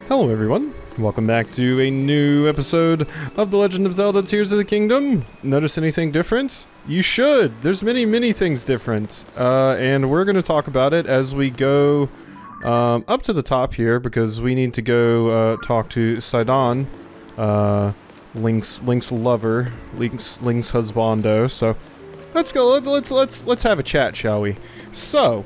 Hello everyone, welcome back to a new episode of The Legend of Zelda Tears of the Kingdom. Notice anything different? You should! There's many things different, and we're gonna talk about it as we go up to the top here, because we need to go talk to Sidon, Link's lover, Link's husbando. So let's go. Let's have a chat, shall we? So,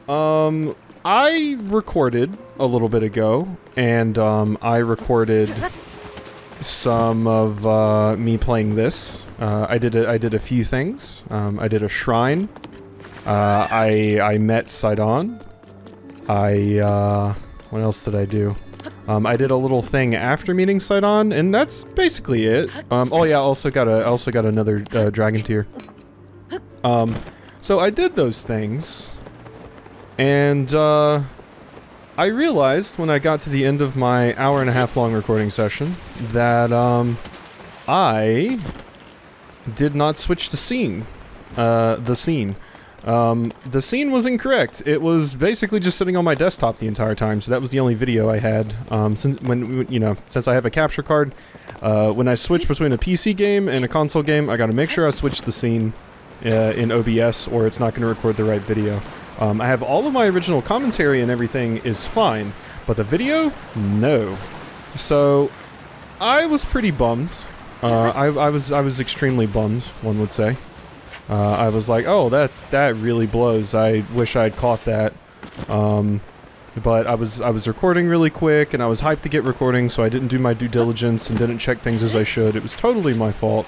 I recorded a little bit ago, and I recorded some of me playing this. I did a few things. I did a shrine. I met Sidon. What else did I do? I did a little thing after meeting Sidon, and that's basically it. Oh yeah, I also got another dragon tier. So I did those things, and I realized when I got to the end of my hour-and-a-half long recording session that I did not switch to scene. The scene was incorrect. It was basically just sitting on my desktop the entire time, so that was the only video I had. Since I have a capture card, when I switch between a PC game and a console game, I gotta make sure I switch the scene in OBS, or it's not gonna record the right video. I have all of my original commentary and everything is fine, but the video, no. So, I was pretty bummed. I was extremely bummed, one would say. I was like, oh, that really blows. I wish I'd caught that. But I was recording really quick, and I was hyped to get recording, so I didn't do my due diligence and didn't check things as I should. It was totally my fault.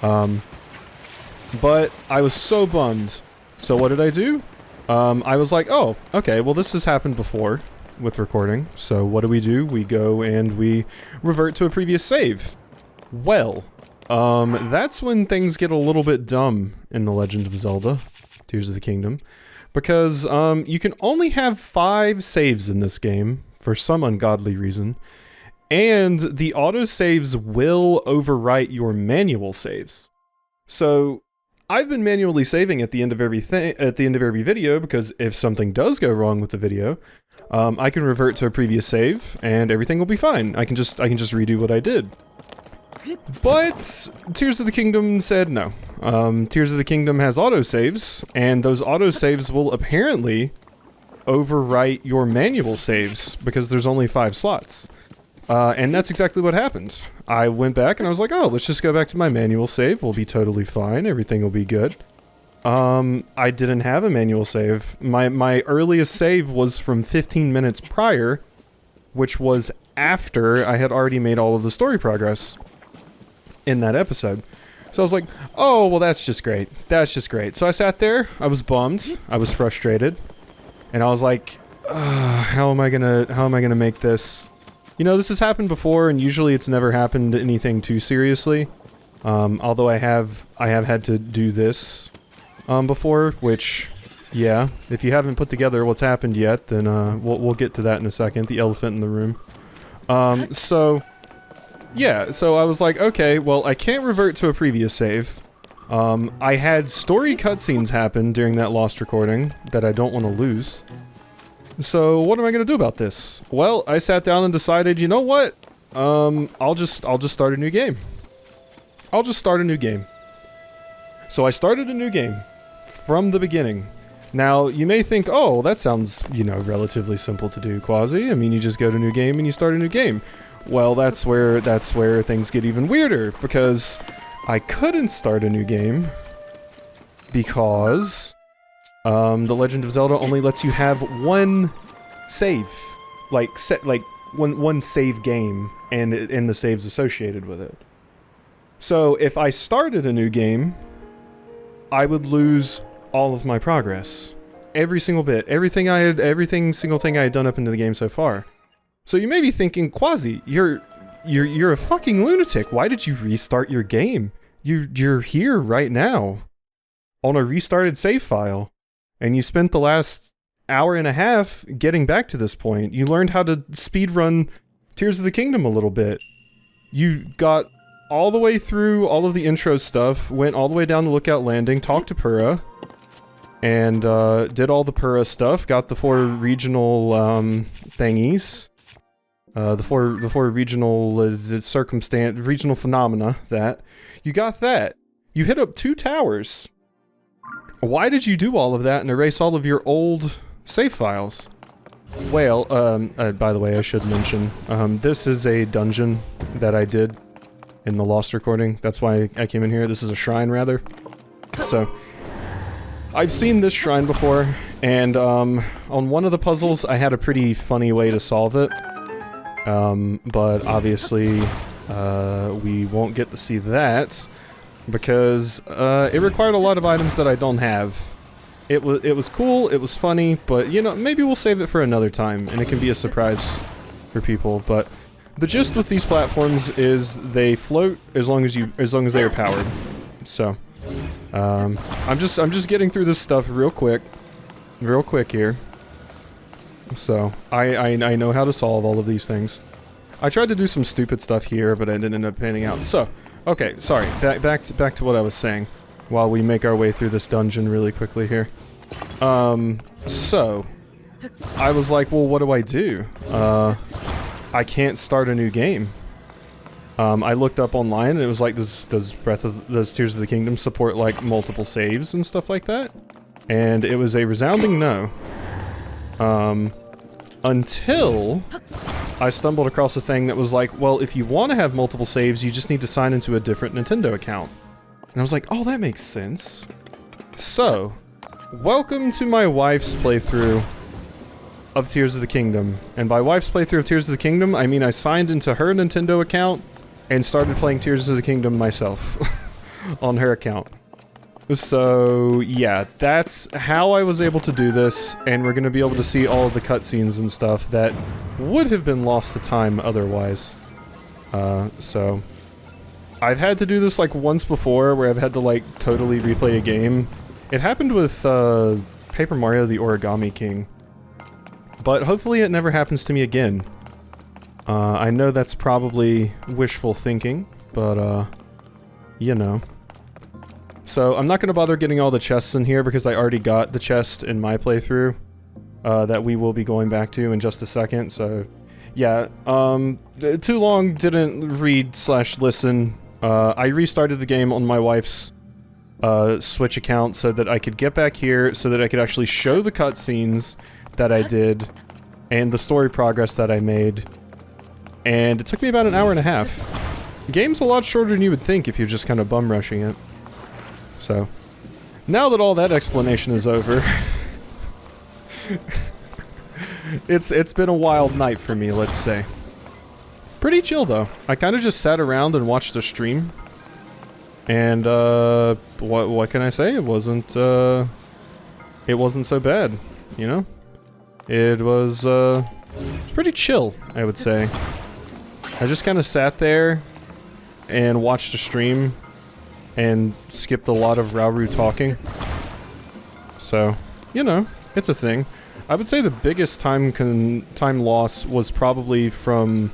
But I was so bummed. So what did I do? I was like, oh, okay, well this has happened before with recording, so what do? We go and we revert to a previous save. Well, that's when things get a little bit dumb in The Legend of Zelda Tears of the Kingdom, because you can only have 5 saves in this game for some ungodly reason, and the autosaves will overwrite your manual saves. So I've been manually saving at the end of every video, because if something does go wrong with the video, I can revert to a previous save and everything will be fine. I can just redo what I did. But Tears of the Kingdom said no. Tears of the Kingdom has autosaves, and those autosaves will apparently overwrite your manual saves because there's only 5 slots. And that's exactly what happened. I went back and I was like, oh, let's just go back to my manual save. We'll be totally fine. Everything will be good. I didn't have a manual save. My earliest save was from 15 minutes prior, which was after I had already made all of the story progress in that episode. So I was like, oh, well, that's just great. That's just great. So I sat there. I was bummed. I was frustrated. And I was like, how am I gonna make this? You know, this has happened before, and usually it's never happened anything too seriously. Although I have had to do this before, which, yeah, if you haven't put together what's happened yet, then we'll get to that in a second. The elephant in the room. So I was like, okay, well, I can't revert to a previous save. I had story cutscenes happen during that lost recording that I don't want to lose. So what am I gonna do about this? Well, I sat down and decided, you know what? I'll just start a new game. I'll just start a new game. So I started a new game from the beginning. Now, you may think, oh, that sounds, you know, relatively simple to do, Quasi. I mean, you just go to new game and you start a new game. Well, that's where things get even weirder, because I couldn't start a new game because The Legend of Zelda only lets you have one save, one save game, and the saves associated with it. So if I started a new game, I would lose all of my progress, every single bit, every single thing I had done up into the game so far. So you may be thinking, Quasi, you're a fucking lunatic. Why did you restart your game? You're here right now on a restarted save file. And you spent the last hour and a half getting back to this point. You learned how to speedrun Tears of the Kingdom a little bit. You got all the way through all of the intro stuff, went all the way down the Lookout Landing, talked to Purah, and did all the Purah stuff, got the 4 regional thingies, the four regional regional phenomena, that you got that. You hit up 2 towers. Why did you do all of that and erase all of your old save files? Well, by the way, I should mention, this is a dungeon that I did in the Lost recording. That's why I came in here. This is a shrine, rather. So, I've seen this shrine before, and, on one of the puzzles, I had a pretty funny way to solve it. But obviously, we won't get to see that, because, it required a lot of items that I don't have. It was cool, it was funny, but, you know, maybe we'll save it for another time, and it can be a surprise for people, but the gist with these platforms is they float as long as they are powered. So, I'm just getting through this stuff real quick here. So, I know how to solve all of these things. I tried to do some stupid stuff here, but I didn't end up panning out. So, okay, sorry, back to what I was saying, while we make our way through this dungeon really quickly here. So, I was like, well, what do I do? I can't start a new game. I looked up online, and it was like, does Tears of the Kingdom support, like, multiple saves and stuff like that? And it was a resounding no. Until I stumbled across a thing that was like, well, if you want to have multiple saves, you just need to sign into a different Nintendo account. And I was like, oh, that makes sense. So, welcome to my wife's playthrough of Tears of the Kingdom. And by wife's playthrough of Tears of the Kingdom, I mean I signed into her Nintendo account and started playing Tears of the Kingdom myself on her account. So, yeah, that's how I was able to do this, and we're going to be able to see all of the cutscenes and stuff that would have been lost to time otherwise. So, I've had to do this like once before, where I've had to like totally replay a game. It happened with Paper Mario the Origami King. But hopefully it never happens to me again. I know that's probably wishful thinking, but you know. So, I'm not going to bother getting all the chests in here because I already got the chest in my playthrough that we will be going back to in just a second, so yeah. Too long didn't read/listen. I restarted the game on my wife's Switch account so that I could get back here, so that I could actually show the cutscenes that I did and the story progress that I made. And it took me about an hour and a half. The game's a lot shorter than you would think if you're just kind of bum rushing it. So, now that all that explanation is over, it's been a wild night for me, let's say. Pretty chill though. I kind of just sat around and watched a stream, and what can I say? It wasn't so bad, you know. It was pretty chill, I would say. I just kind of sat there and watched a stream. And skipped a lot of Rauru talking. So, you know, it's a thing. I would say the biggest time loss was probably from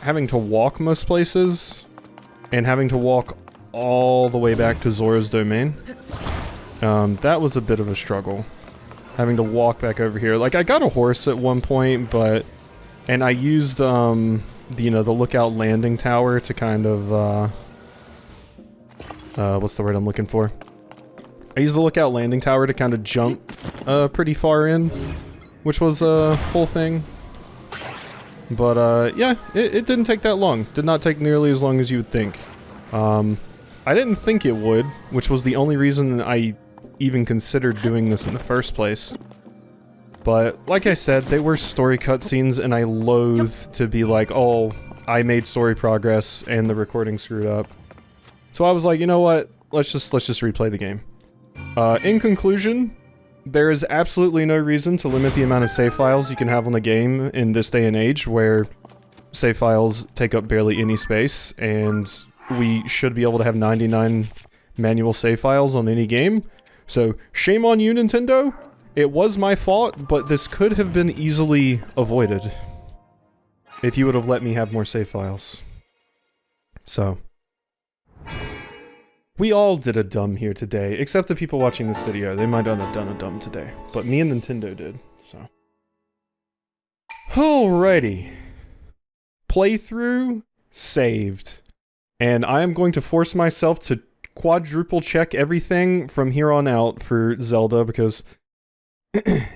having to walk most places, and having to walk all the way back to Zora's Domain. That was a bit of a struggle. Having to walk back over here. Like, I got a horse at one point, and I used, the Lookout Landing Tower to kind of, what's the word I'm looking for? I used the Lookout Landing Tower to kind of jump pretty far in, which was a whole thing. But yeah, it didn't take that long. Did not take nearly as long as you would think. I didn't think it would, which was the only reason I even considered doing this in the first place. But like I said, they were story cutscenes, and I loathe to be like, oh, I made story progress and the recording screwed up. So I was like, you know what? Let's just replay the game. In conclusion, there is absolutely no reason to limit the amount of save files you can have on the game in this day and age, where save files take up barely any space, and we should be able to have 99 manual save files on any game. So, shame on you, Nintendo. It was my fault, but this could have been easily avoided if you would have let me have more save files. So, we all did a dumb here today, except the people watching this video. They might not have done a dumb today, but me and Nintendo did, so. Alrighty. playthrough saved. And I am going to force myself to quadruple check everything from here on out for Zelda, because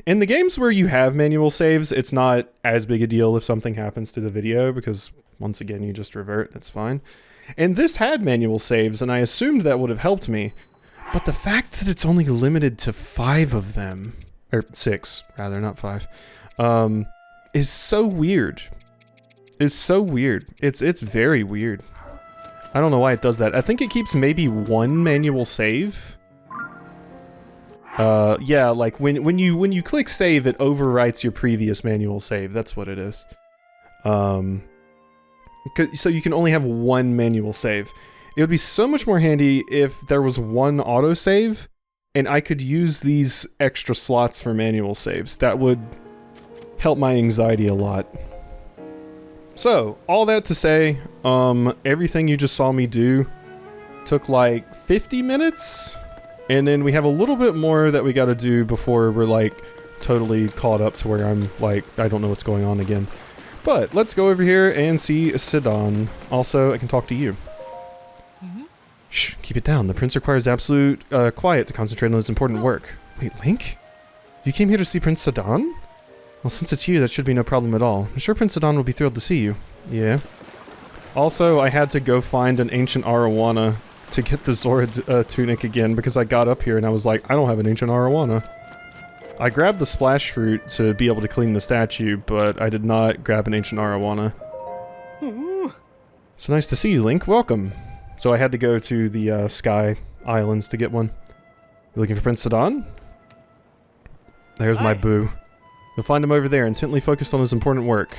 in the games where you have manual saves, it's not as big a deal if something happens to the video, because once again, you just revert, it's fine. And this had manual saves, and I assumed that would have helped me. But the fact that it's only limited to 5 of them, or 6, rather, not 5, is so weird. It's very weird. I don't know why it does that. I think it keeps maybe 1 manual save. Yeah, like when you click save, it overwrites your previous manual save. That's what it is. So you can only have 1 manual save. It would be so much more handy if there was 1 autosave, and I could use these extra slots for manual saves. That would help my anxiety a lot. So, all that to say, everything you just saw me do took like 50 minutes, and then we have a little bit more that we gotta do before we're like totally caught up to where I'm like, I don't know what's going on again. But let's go over here and see Sidon. Also, I can talk to you. Shh, keep it down. The prince requires absolute quiet to concentrate on his important work. Wait, Link? You came here to see Prince Sidon? Well, since it's you, that should be no problem at all. I'm sure Prince Sidon will be thrilled to see you. Yeah. Also, I had to go find an ancient arowana to get the Zora tunic again, because I got up here and I was like, I don't have an ancient arowana. I grabbed the splash fruit to be able to clean the statue, but I did not grab an ancient arowana. So nice to see you, Link. Welcome. So I had to go to the Sky Islands to get one. You looking for Prince Sidon? There's my boo. You'll find him over there, intently focused on his important work.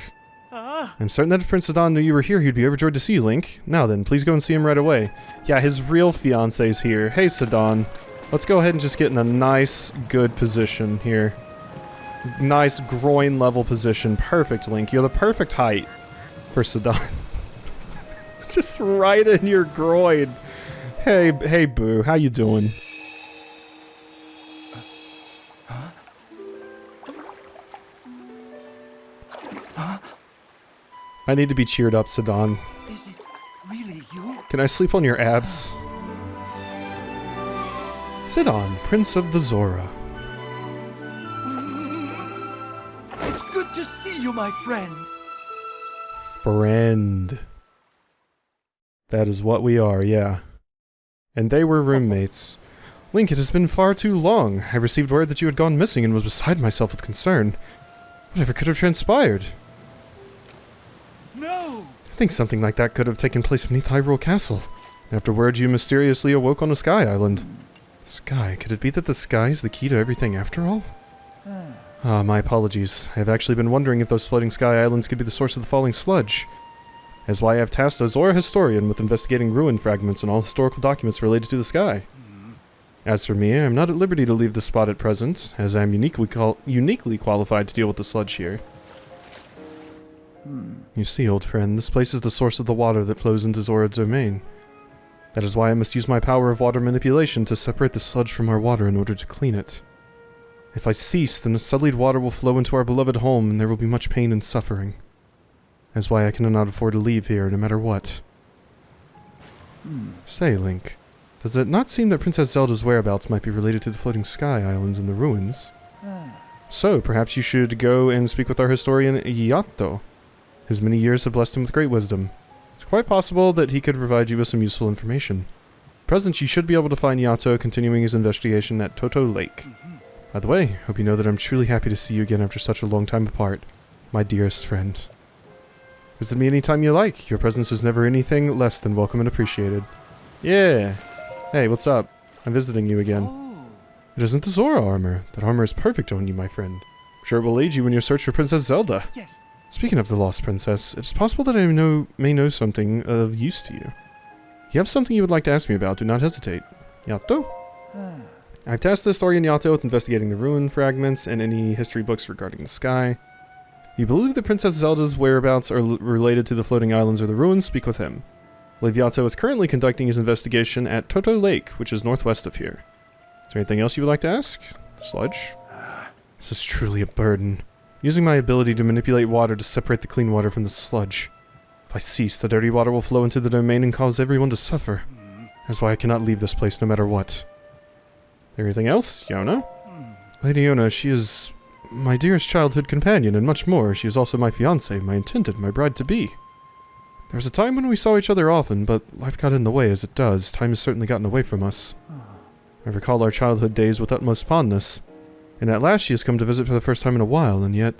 I'm certain that if Prince Sidon knew you were here, he'd be overjoyed to see you, Link. Now then, please go and see him right away. Yeah, his real fiance's here. Hey, Sidon. Let's go ahead and just get in a nice, good position here. Nice groin level position. Perfect, Link. You're the perfect height for Sidon. Just right in your groin. Hey, boo. How you doing? I need to be cheered up, Sidon. Is it really you? Can I sleep on your abs? Sidon, Prince of the Zora. It's good to see you, my friend. Friend. That is what we are, yeah. And they were roommates. Link, it has been far too long. I received word that you had gone missing and was beside myself with concern. Whatever could have transpired? No! I think something like that could have taken place beneath Hyrule Castle. Afterward, you mysteriously awoke on a sky island. Sky? Could it be that the sky is the key to everything after all? My apologies. I have actually been wondering if those floating sky islands could be the source of the falling sludge. That's why I have tasked a Zora historian with investigating ruin fragments and all historical documents related to the sky. As for me, I am not at liberty to leave the spot at present, as I am uniquely qualified to deal with the sludge here. You see, old friend, this place is the source of the water that flows into Zora's domain. That is why I must use my power of water manipulation to separate the sludge from our water in order to clean it. If I cease, then the sullied water will flow into our beloved home, and there will be much pain and suffering. That's why I cannot afford to leave here, no matter what. Say, Link, does it not seem that Princess Zelda's whereabouts might be related to the floating sky islands and the ruins? So, perhaps you should go and speak with our historian, Yato. His many years have blessed him with great wisdom. It's quite possible that he could provide you with some useful information. At present, you should be able to find Yato continuing his investigation at Toto Lake. By the way, hope you know that I'm truly happy to see you again after such a long time apart, my dearest friend. Visit me anytime you like. Your presence is never anything less than welcome and appreciated. Yeah. Hey, what's up? I'm visiting you again. It isn't the Zora armor. That armor is perfect on you, my friend. I'm sure it will aid you in your search for Princess Zelda. Yes. Speaking of the lost princess, it is possible that I may know something of use to you. If you have something you would like to ask me about, do not hesitate. Yato? I've tasked the historian Yato with investigating the ruin fragments and any history books regarding the sky. You believe that Princess Zelda's whereabouts are related to the floating islands or the ruins? Speak with him. I believe Yato is currently conducting his investigation at Toto Lake, which is northwest of here. Is there anything else you would like to ask? Sludge? This is truly a burden. Using my ability to manipulate water to separate the clean water from the sludge. I cease, the dirty water will flow into the domain and cause everyone to suffer. That's why I cannot leave this place no matter what. Anything else, Yona? Lady Yona, she is my dearest childhood companion and much more. She is also my fiancée, my intended, my bride-to-be. There was a time when we saw each other often, but life got in the way as it does. Time has certainly gotten away from us. I recall our childhood days with utmost fondness, and at last she has come to visit for the first time in a while, and yet,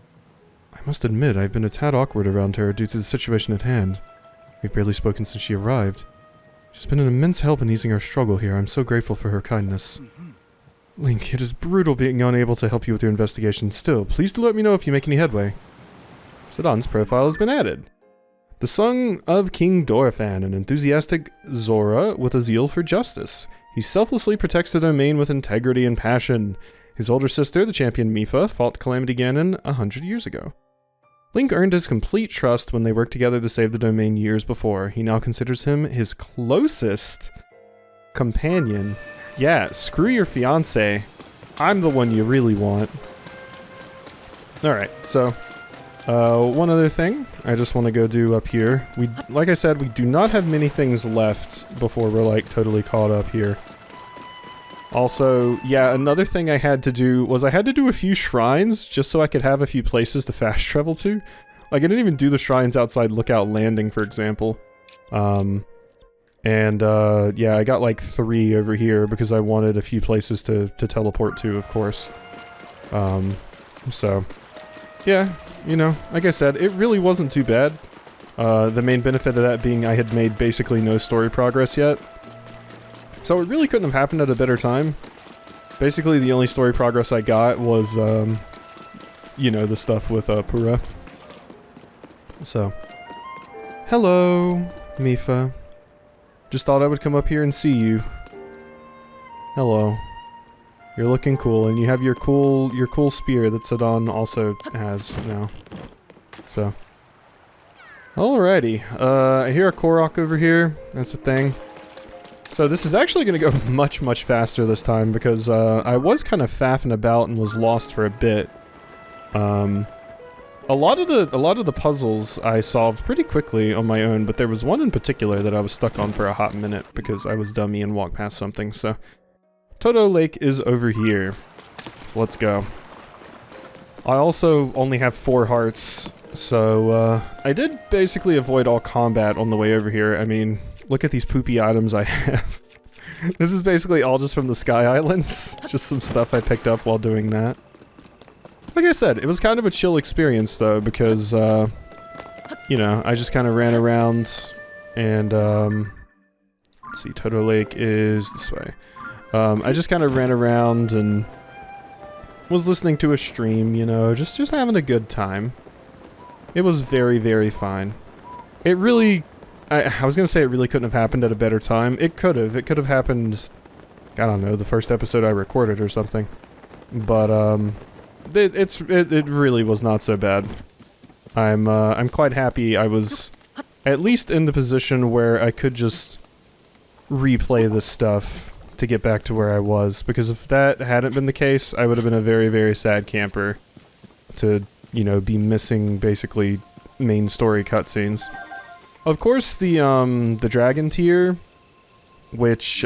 I must admit I've been a tad awkward around her due to the situation at hand. We've barely spoken since she arrived. She's been an immense help in easing our struggle here. I'm so grateful for her kindness. Link, it is brutal being unable to help you with your investigation. Still, please do let me know if you make any headway. Sidon's profile has been added. The son of King Dorephan, an enthusiastic Zora with a zeal for justice. He selflessly protects the domain with integrity and passion. His older sister, the champion Mipha, fought Calamity Ganon 100 years ago. Link earned his complete trust when they worked together to save the domain years before. He now considers him his closest companion. Yeah, screw your fiancé. I'm the one you really want. Alright, so, one other thing I just want to go do up here. Like I said, we do not have many things left before we're, like, totally caught up here. Also, yeah, another thing I had to do was I had to do a few shrines just so I could have a few places to fast travel to. Like, I didn't even do the shrines outside Lookout Landing, for example. Yeah, I got like 3 over here because I wanted a few places to teleport to, of course. So, yeah, you know, like I said, it really wasn't too bad. The main benefit of that being I had made basically no story progress yet. So it really couldn't have happened at a better time. Basically, the only story progress I got was, you know, the stuff with, Pura. So, hello, Mipha. Just thought I would come up here and see you. Hello. You're looking cool, and you have your cool spear that Sidon also has now. So. Alrighty. I hear a Korok over here. That's the thing. So this is actually going to go much, much faster this time because I was kind of faffing about and was lost for a bit. A lot of the puzzles I solved pretty quickly on my own, but there was one in particular that I was stuck on for a hot minute because I was dummy and walked past something. So Toto Lake is over here. So let's go. I also only have 4 hearts, so I did basically avoid all combat on the way over here. I mean, look at these poopy items I have. This is basically all just from the Sky Islands. Just some stuff I picked up while doing that. Like I said, it was kind of a chill experience though, because, you know, I just kind of ran around and, let's see, Toto Lake is this way. I just kind of ran around and was listening to a stream, you know, just having a good time. It was very, very fine. It really, I was gonna say it really couldn't have happened at a better time. It could have. It could have happened, I don't know, the first episode I recorded or something. But, it really was not so bad. I'm quite happy I was at least in the position where I could just replay this stuff to get back to where I was, because if that hadn't been the case, I would have been a very, very sad camper to, you know, be missing basically main story cutscenes. Of course, the dragon tier, which,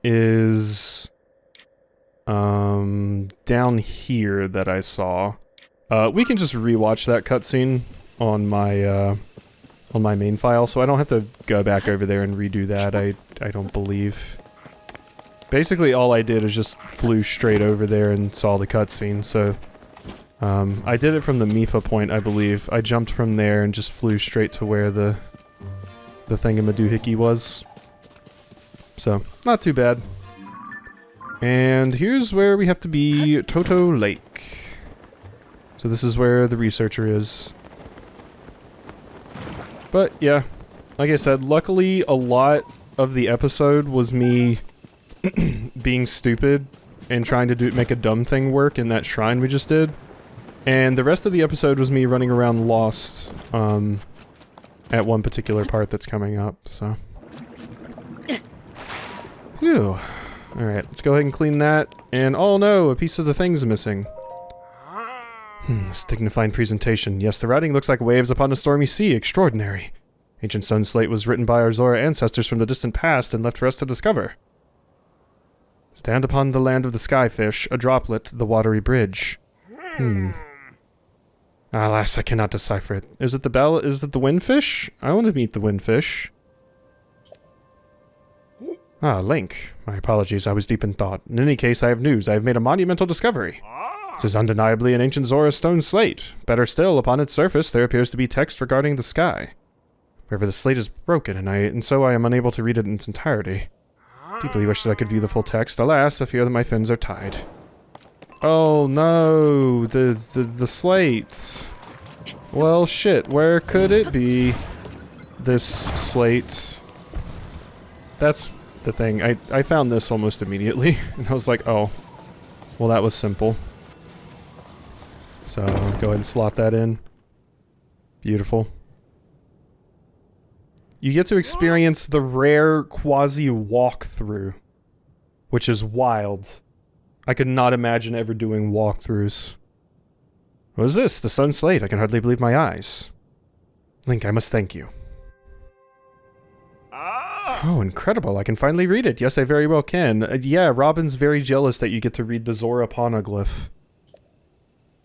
is down here that I saw. We can just rewatch that cutscene on my main file, so I don't have to go back over there and redo that. I don't believe. Basically, all I did is just flew straight over there and saw the cutscene. So, I did it from the Mipha point, I believe. I jumped from there and just flew straight to where the thingamadoohickey was. So, not too bad. And here's where we have to be, Toto Lake. So this is where the researcher is. But yeah, like I said, luckily a lot of the episode was me being stupid and trying to make a dumb thing work in that shrine we just did. And the rest of the episode was me running around lost at one particular part that's coming up, so. Phew. Alright, let's go ahead and clean that. And oh no, a piece of the thing's missing. This dignified presentation. Yes, the writing looks like waves upon a stormy sea. Extraordinary. Ancient stone slate was written by our Zora ancestors from the distant past and left for us to discover. Stand upon the land of the skyfish, a droplet, the watery bridge. Alas, I cannot decipher it. Is it the bell? Is it the windfish? I want to meet the windfish. Ah, Link. My apologies, I was deep in thought. In any case, I have news. I have made a monumental discovery. This is undeniably an ancient Zora stone slate. Better still, upon its surface, there appears to be text regarding the sky. However, the slate is broken, and so I am unable to read it in its entirety. Deeply wish that I could view the full text. Alas, I fear that my fins are tied. Oh no, the slate. Well, shit, where could it be? This slate. That's the thing. I found this almost immediately, and I was like, oh, well, that was simple. So, go ahead and slot that in. Beautiful. You get to experience the rare quasi-walkthrough, which is wild. I could not imagine ever doing walkthroughs. What is this? The stone slate. I can hardly believe my eyes. Link, I must thank you. Oh, incredible. I can finally read it. Yes, I very well can. Yeah, Robin's very jealous that you get to read the Zora poneglyph.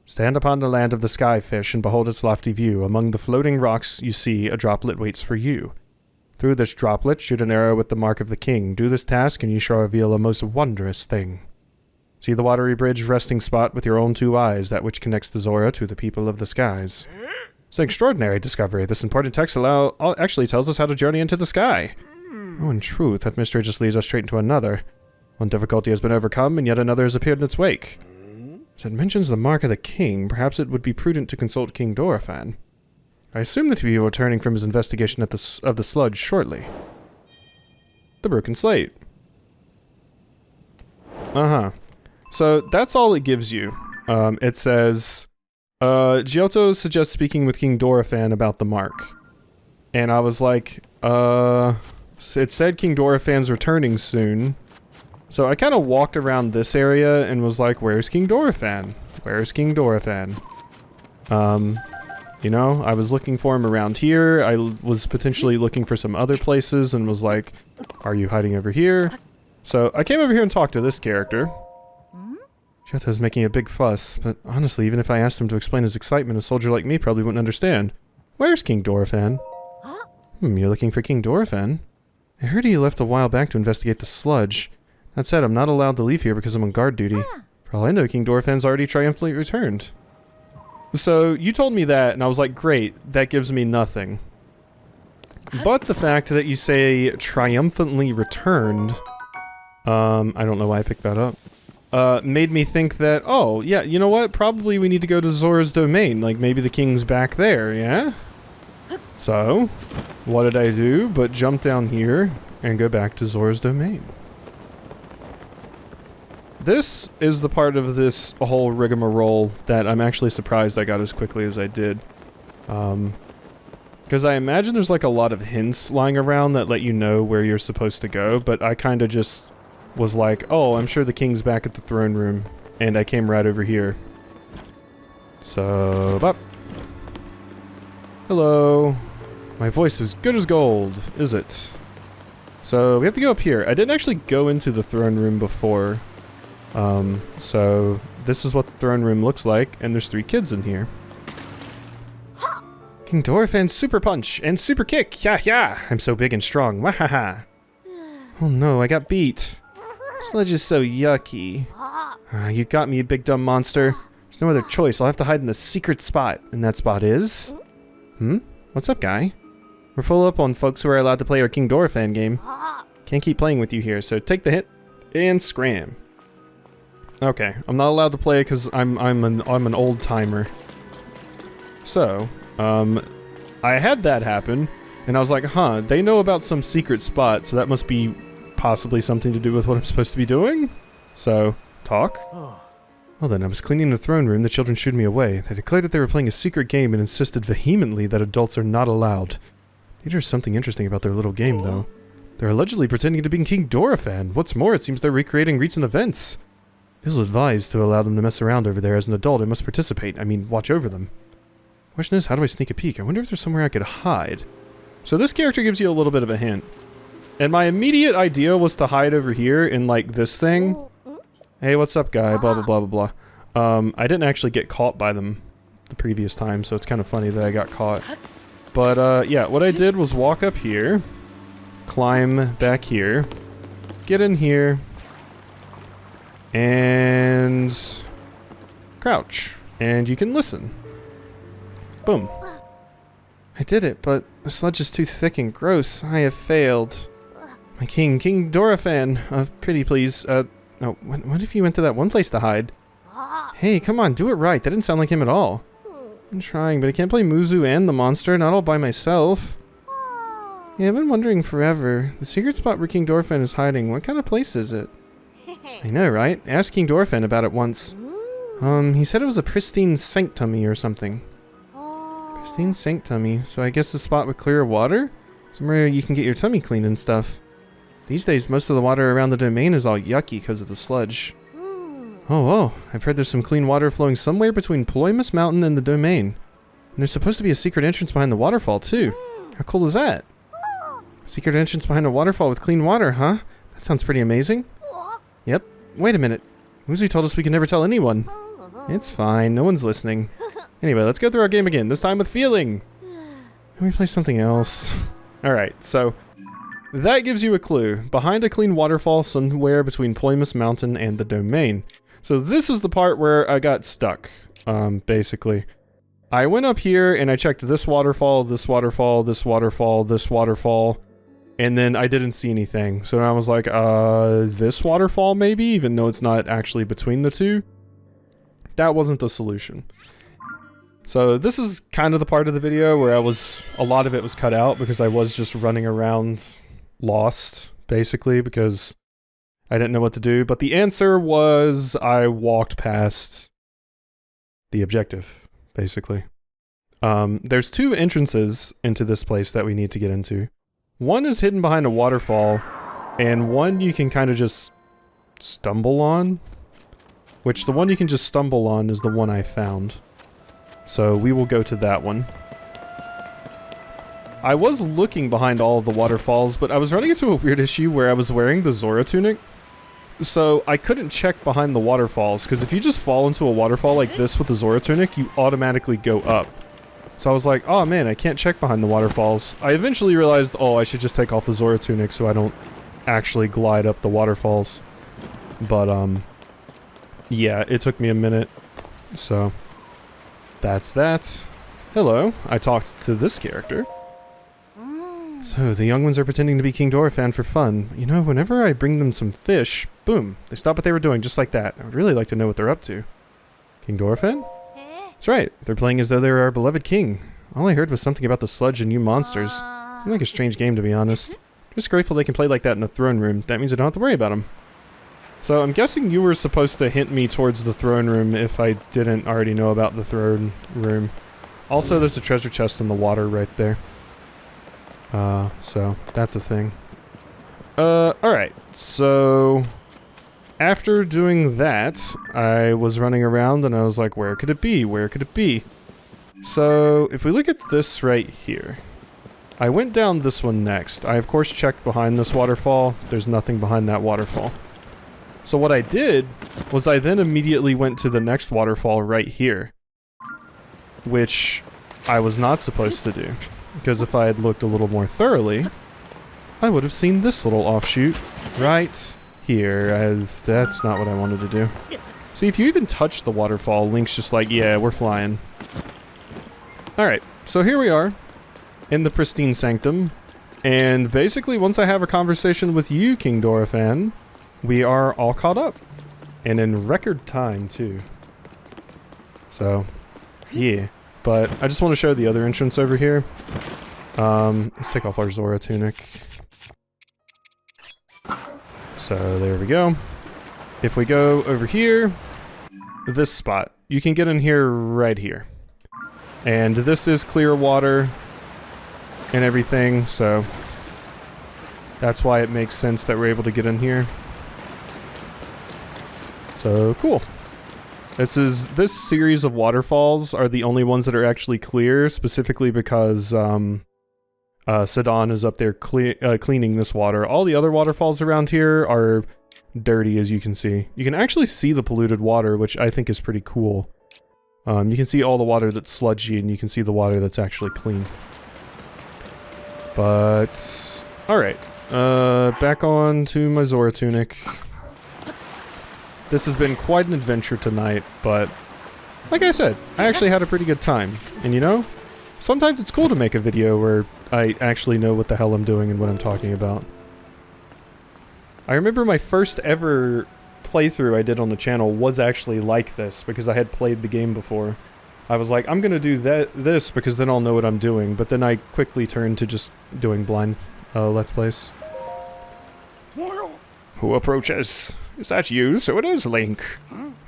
Stand upon the land of the skyfish and behold its lofty view. Among the floating rocks you see a droplet waits for you. Through this droplet, shoot an arrow with the mark of the king. Do this task and you shall reveal a most wondrous thing. See the watery bridge resting spot with your own two eyes, that which connects the Zora to the people of the skies. It's an extraordinary discovery. This important text actually tells us how to journey into the sky. Oh, in truth, that mystery just leads us straight into another. One difficulty has been overcome, and yet another has appeared in its wake. As it mentions the mark of the king, perhaps it would be prudent to consult King Dorephan. I assume that he will be returning from his investigation of the sludge shortly. The broken slate. Uh-huh. So, that's all it gives you. It says, Giotto suggests speaking with King Dorephan about the mark. And I was like, it said King Dorephan's returning soon. So I kind of walked around this area and was like, where's King Dorephan? Where's King Dorephan? You know, I was looking for him around here. I was potentially looking for some other places and was like, are you hiding over here? So I came over here and talked to this character. Giotto's making a big fuss, but honestly, even if I asked him to explain his excitement, a soldier like me probably wouldn't understand. Where's King Dorephan? You're looking for King Dorephan? I heard he left a while back to investigate the sludge. That said, I'm not allowed to leave here because I'm on guard duty. For all I know, King Dorephan's already triumphantly returned. So, you told me that, and I was like, great, that gives me nothing. But the fact that you say triumphantly returned, I don't know why I picked that up, made me think that, oh, yeah, you know what, probably we need to go to Zora's domain, like maybe the king's back there, yeah? So, what did I do but jump down here and go back to Zora's domain? This is the part of this whole rigmarole that I'm actually surprised I got as quickly as I did. Because I imagine there's like a lot of hints lying around that let you know where you're supposed to go, but I kind of just was like, oh, I'm sure the king's back at the throne room, and I came right over here. So, up. Hello. My voice is good as gold, is it? So, we have to go up here. I didn't actually go into the throne room before. So this is what the throne room looks like, and there's 3 kids in here. King Dorephan's super punch and super kick, yeah, I'm so big and strong, wahaha. Oh no, I got beat. Sludge is so yucky. You got me, you big dumb monster. There's no other choice, I'll have to hide in the secret spot, and that spot is... What's up, guy? We're full up on folks who are allowed to play our King Dorephan game. Can't keep playing with you here, so take the hit and scram. Okay, I'm not allowed to play because I'm an old timer. So, I had that happen, and I was like, huh, they know about some secret spot, so that must be possibly something to do with what I'm supposed to be doing? So, talk? Well then, I was cleaning the throne room, the children shooed me away. They declared that they were playing a secret game and insisted vehemently that adults are not allowed. There's something interesting about their little game, though. They're allegedly pretending to be King Dorephan. What's more, it seems they're recreating recent events. Ill-advised to allow them to mess around over there. As an adult, I must participate. I mean, watch over them. Question is, how do I sneak a peek? I wonder if there's somewhere I could hide. So this character gives you a little bit of a hint. And my immediate idea was to hide over here in, like, this thing. Hey, what's up, guy? Blah, blah, blah, blah, blah. I didn't actually get caught by them the previous time, so it's kind of funny that I got caught. But, yeah, what I did was walk up here, climb back here, get in here, and crouch. And you can listen. Boom. I did it, but the sludge is too thick and gross. I have failed. My king, King Dorephan. Pretty please. No, what if you went to that one place to hide? Hey, come on, do it right. That didn't sound like him at all. I'm trying, but I can't play Muzu and the monster, not all by myself. Yeah, I've been wondering forever. The secret spot where King Dorephan is hiding, what kind of place is it? I know, right? Ask King Dorephan about it once. He said it was a pristine sanctummy or something. Pristine sanctummy, so I guess the spot with clear water? Somewhere you can get your tummy cleaned and stuff. These days, most of the water around the domain is all yucky because of the sludge. Oh, whoa. I've heard there's some clean water flowing somewhere between Ploymus Mountain and the domain. And there's supposed to be a secret entrance behind the waterfall, too. How cool is that? Secret entrance behind a waterfall with clean water, huh? That sounds pretty amazing. Yep. Wait a minute. Muzu told us we could never tell anyone. It's fine. No one's listening. Anyway, let's go through our game again, this time with feeling. Can we play something else? Alright, so that gives you a clue. Behind a clean waterfall somewhere between Ploymus Mountain and the domain. So this is the part where I got stuck, basically. I went up here and I checked this waterfall, this waterfall, this waterfall, this waterfall, and then I didn't see anything. So I was like, this waterfall maybe, even though it's not actually between the two. That wasn't the solution. So this is kind of the part of the video where a lot of it was cut out because I was just running around lost, basically, because I didn't know what to do. But the answer was I walked past the objective, basically. There's two entrances into this place that we need to get into. One is hidden behind a waterfall, and one you can kind of just stumble on. Which the one you can just stumble on is the one I found. So we will go to that one. I was looking behind all of the waterfalls, but I was running into a weird issue where I was wearing the Zora tunic. So I couldn't check behind the waterfalls, because if you just fall into a waterfall like this with the Zora tunic, you automatically go up. So I was like, oh man, I can't check behind the waterfalls. I eventually realized, oh, I should just take off the Zora tunic so I don't actually glide up the waterfalls. But, yeah, it took me a minute. So, that's that. Hello, I talked to this character. So, the young ones are pretending to be King Dorephan for fun. You know, whenever I bring them some fish, boom, they stop what they were doing just like that. I would really like to know what they're up to. King Dorephan? That's right, they're playing as though they were our beloved king. All I heard was something about the sludge and new monsters. Seemed like a strange game, to be honest. Just grateful they can play like that in the throne room. That means I don't have to worry about them. So, I'm guessing you were supposed to hint me towards the throne room if I didn't already know about the throne room. Also, there's a treasure chest in the water right there. So, that's a thing. Alright, so after doing that, I was running around and I was like, where could it be? Where could it be? So, if we look at this right here, I went down this one next. I, of course, checked behind this waterfall. There's nothing behind that waterfall. So what I did was I then immediately went to the next waterfall right here, which I was not supposed to do. Because if I had looked a little more thoroughly, I would have seen this little offshoot right here, as that's not what I wanted to do. See, if you even touch the waterfall, Link's just like, yeah, we're flying. Alright, so here we are, in the pristine sanctum, and basically once I have a conversation with you, King Dorephan, we are all caught up. And in record time, too. So, yeah. But I just want to show the other entrance over here. Let's take off our Zora tunic. So there we go. If we go over here, this spot, you can get in here right here. And this is clear water and everything, so that's why it makes sense that we're able to get in here. So, cool. This series of waterfalls are the only ones that are actually clear, specifically because Sidon is up there cleaning this water. All the other waterfalls around here are dirty, as you can see. You can actually see the polluted water, which I think is pretty cool. You can see all the water that's sludgy, and you can see the water that's actually clean. But, alright. Back on to my Zora tunic. This has been quite an adventure tonight, but like I said, I actually had a pretty good time. And you know, sometimes it's cool to make a video where I actually know what the hell I'm doing and what I'm talking about. I remember my first ever playthrough I did on the channel was actually like this, because I had played the game before. I was like, I'm gonna do this because then I'll know what I'm doing, but then I quickly turned to just doing blind Let's Plays. Who approaches? Is that you? So it is, Link.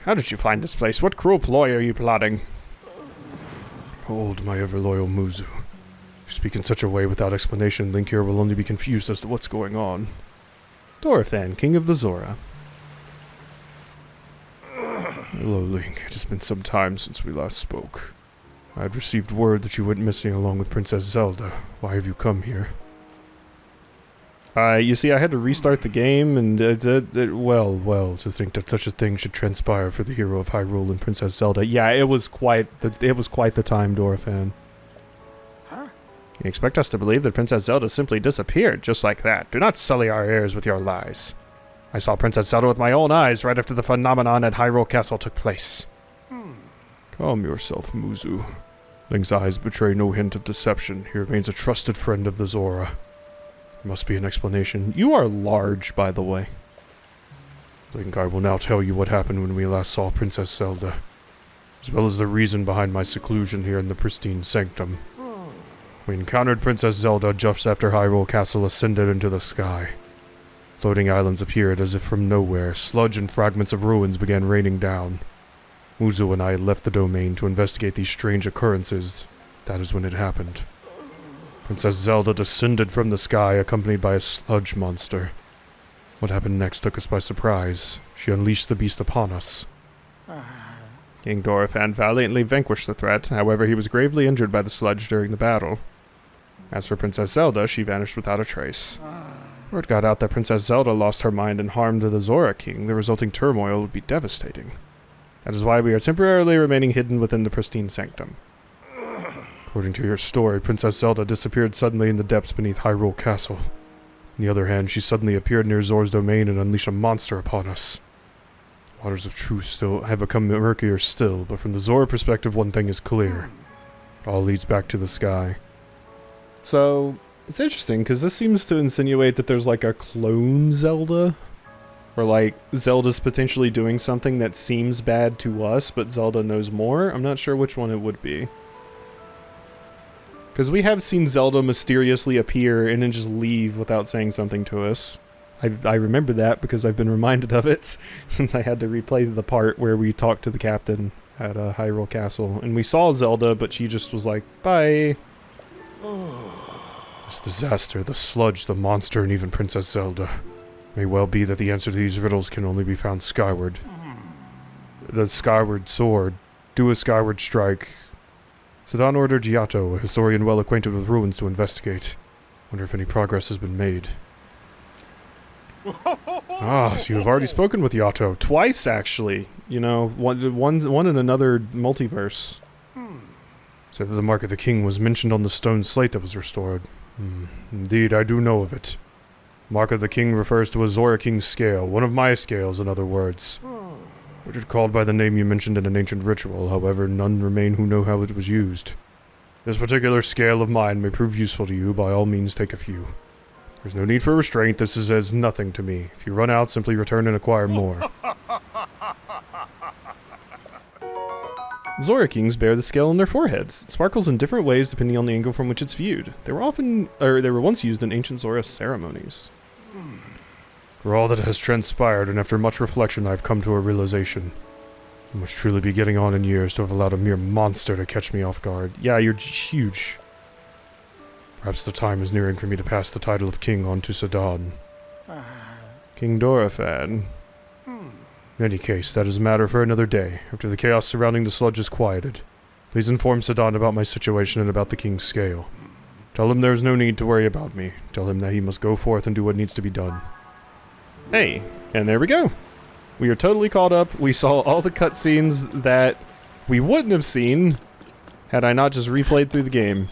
How did you find this place? What cruel ploy are you plotting? Hold, my ever-loyal Muzu. You speak in such a way without explanation, Link here will only be confused as to what's going on. Dorephan, King of the Zora. Hello, Link. It has been some time since we last spoke. I had received word that you went missing along with Princess Zelda. Why have you come here? You see, I had to restart the game, and, well, to think that such a thing should transpire for the hero of Hyrule and Princess Zelda. Yeah, it was quite the time, Dorephan. Huh? You expect us to believe that Princess Zelda simply disappeared, just like that. Do not sully our ears with your lies. I saw Princess Zelda with my own eyes right after the phenomenon at Hyrule Castle took place. Calm yourself, Muzu. Link's eyes betray no hint of deception. He remains a trusted friend of the Zora. Must be an explanation. You are large, by the way. Link, I will now tell you what happened when we last saw Princess Zelda, as well as the reason behind my seclusion here in the pristine sanctum. We encountered Princess Zelda just after Hyrule Castle ascended into the sky. Floating islands appeared as if from nowhere. Sludge and fragments of ruins began raining down. Muzu and I had left the domain to investigate these strange occurrences. That is when it happened. Princess Zelda descended from the sky, accompanied by a sludge monster. What happened next took us by surprise. She unleashed the beast upon us. King Dorephan valiantly vanquished the threat, however he was gravely injured by the sludge during the battle. As for Princess Zelda, she vanished without a trace. Word got out that Princess Zelda lost her mind and harmed the Zora King. The resulting turmoil would be devastating. That is why we are temporarily remaining hidden within the pristine sanctum. According to your story, Princess Zelda disappeared suddenly in the depths beneath Hyrule Castle. On the other hand, she suddenly appeared near Zora's domain and unleashed a monster upon us. Waters of truth still have become murkier still, but from the Zora perspective, one thing is clear. It all leads back to the sky. So, it's interesting, because this seems to insinuate that there's like a clone Zelda. Or like, Zelda's potentially doing something that seems bad to us, but Zelda knows more. I'm not sure which one it would be. Because we have seen Zelda mysteriously appear and then just leave without saying something to us. I remember that because I've been reminded of it since I had to replay the part where we talked to the captain at Hyrule Castle. And we saw Zelda, but she just was like, bye. This disaster, the sludge, the monster, and even Princess Zelda. May well be that the answer to these riddles can only be found skyward. The skyward sword. Do a skyward strike. Sidon ordered Yato, a historian well acquainted with ruins, to investigate. Wonder if any progress has been made. Ah, so you have already spoken with Yato. Twice, actually. You know, one in another multiverse. Said that the Mark of the King was mentioned on the stone slate that was restored. Indeed, I do know of it. Mark of the King refers to a Zora King scale, one of my scales, in other words. Which is called by the name you mentioned in an ancient ritual, however, none remain who know how it was used. This particular scale of mine may prove useful to you, by all means take a few. There's no need for restraint, this is as nothing to me. If you run out, simply return and acquire more. Zora Kings bear the scale on their foreheads. It sparkles in different ways depending on the angle from which it's viewed. They were once used in ancient Zora ceremonies. For all that has transpired, and after much reflection, I've come to a realization. I must truly be getting on in years to have allowed a mere monster to catch me off guard. Yeah, you're huge. Perhaps the time is nearing for me to pass the title of king on to Sidon. King Dorephan. In any case, that is a matter for another day, after the chaos surrounding the sludge is quieted. Please inform Sidon about my situation and about the King's scale. Tell him there is no need to worry about me. Tell him that he must go forth and do what needs to be done. Hey, and there we go. We are totally caught up. We saw all the cutscenes that we wouldn't have seen had I not just replayed through the game.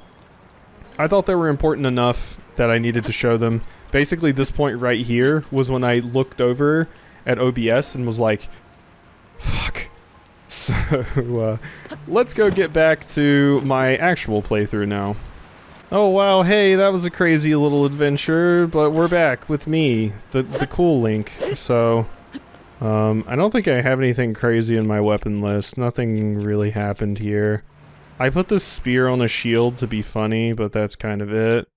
I thought they were important enough that I needed to show them. Basically, this point right here was when I looked over at OBS and was like, fuck. So, let's go get back to my actual playthrough now. Oh wow, hey, that was a crazy little adventure, but we're back with me, the cool Link. So, I don't think I have anything crazy in my weapon list. Nothing really happened here. I put this spear on a shield to be funny, but that's kind of it.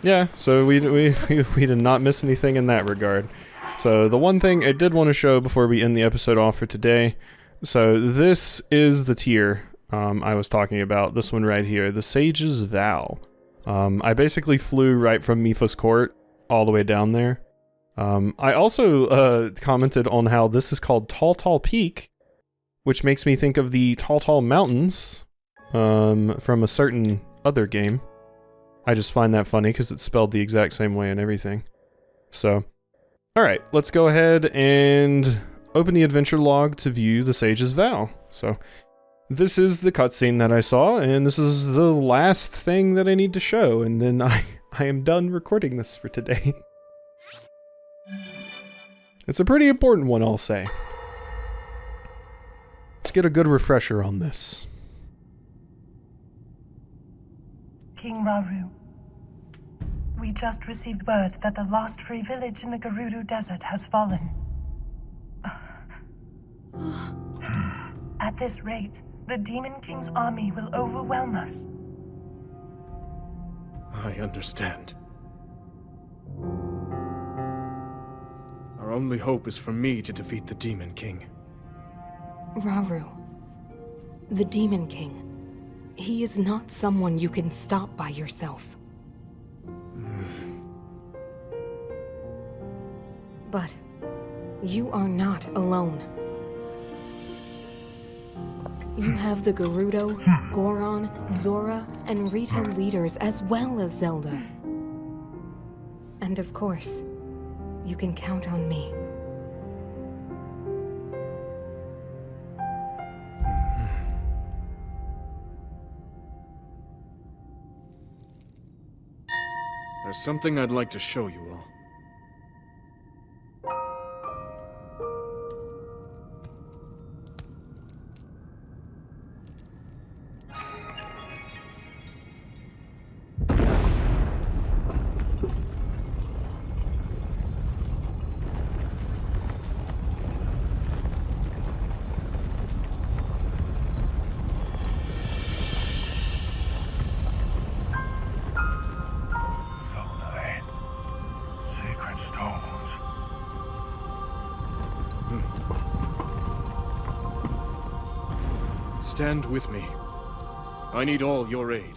Yeah, so we did not miss anything in that regard. So the one thing I did want to show before we end the episode off for today, so this is the tier I was talking about, this one right here, the Sage's Vow. I basically flew right from Mipha's court all the way down there. I also commented on how this is called Tall Tall Peak, which makes me think of the Tall Tall Mountains from a certain other game. I just find that funny because it's spelled the exact same way and everything. So, alright, let's go ahead and open the adventure log to view the Sage's Vow. So, this is the cutscene that I saw, and this is the last thing that I need to show, and then I am done recording this for today. It's a pretty important one, I'll say. Let's get a good refresher on this. King Rauru, we just received word that the lost free village in the Gerudo Desert has fallen. At this rate, the Demon King's army will overwhelm us. I understand. Our only hope is for me to defeat the Demon King. Rauru, the Demon King. He is not someone you can stop by yourself. But you are not alone. You have the Gerudo, Goron, Zora, and Rito leaders as well as Zelda. And of course, you can count on me. There's something I'd like to show you all. Stand with me. I need all your aid.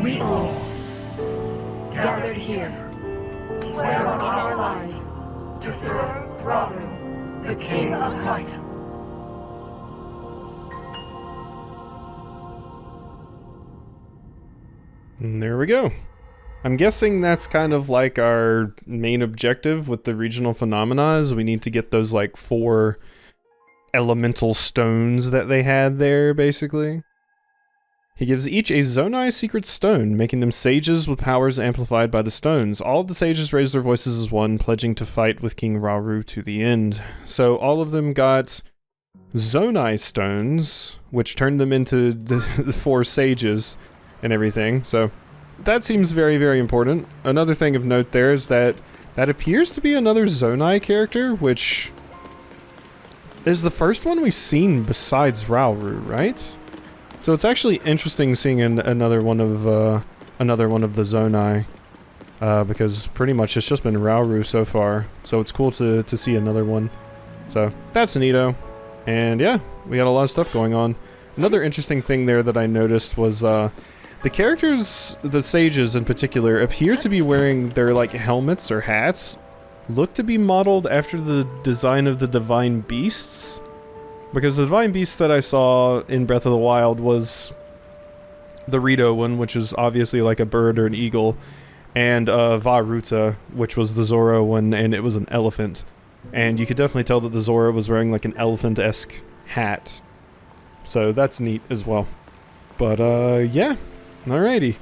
We all, gathered here, swear on our lives to serve Rauru, the King of Light. And there we go. I'm guessing that's kind of like our main objective with the regional phenomena, is we need to get those like 4 elemental stones that they had there, basically. He gives each a Zonai secret stone, making them sages with powers amplified by the stones. All of the sages raise their voices as one, pledging to fight with King Rauru to the end. So all of them got Zonai stones, which turned them into the 4 sages and everything. So that seems very, very important. Another thing of note there is that appears to be another Zonai character, which is the first one we've seen besides Rauru, right? So it's actually interesting seeing another one of the Zonai, because pretty much it's just been Rauru so far. So it's cool to see another one. So that's neato. And yeah, we got a lot of stuff going on. Another interesting thing there that I noticed was the characters, the sages in particular, appear to be wearing their like helmets or hats look to be modeled after the design of the divine beasts. Because the divine beast that I saw in Breath of the Wild was the Rito one, which is obviously like a bird or an eagle, and Varuta, which was the Zora one, and it was an elephant. And you could definitely tell that the Zora was wearing like an elephant-esque hat. So that's neat as well. But yeah, alrighty.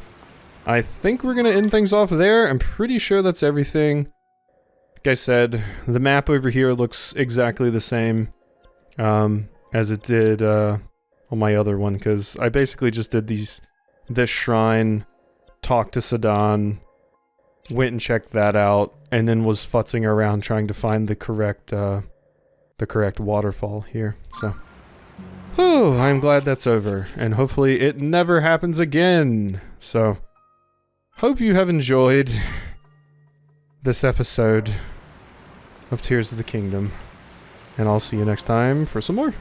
I think we're gonna end things off there. I'm pretty sure that's everything. Like I said, the map over here looks exactly the same as it did on my other one, because I basically just did this shrine, talked to Sidon, went and checked that out, and then was futzing around trying to find the correct waterfall here. So, whew, I'm glad that's over, and hopefully it never happens again. So, hope you have enjoyed this episode of Tears of the Kingdom. And I'll see you next time for some more.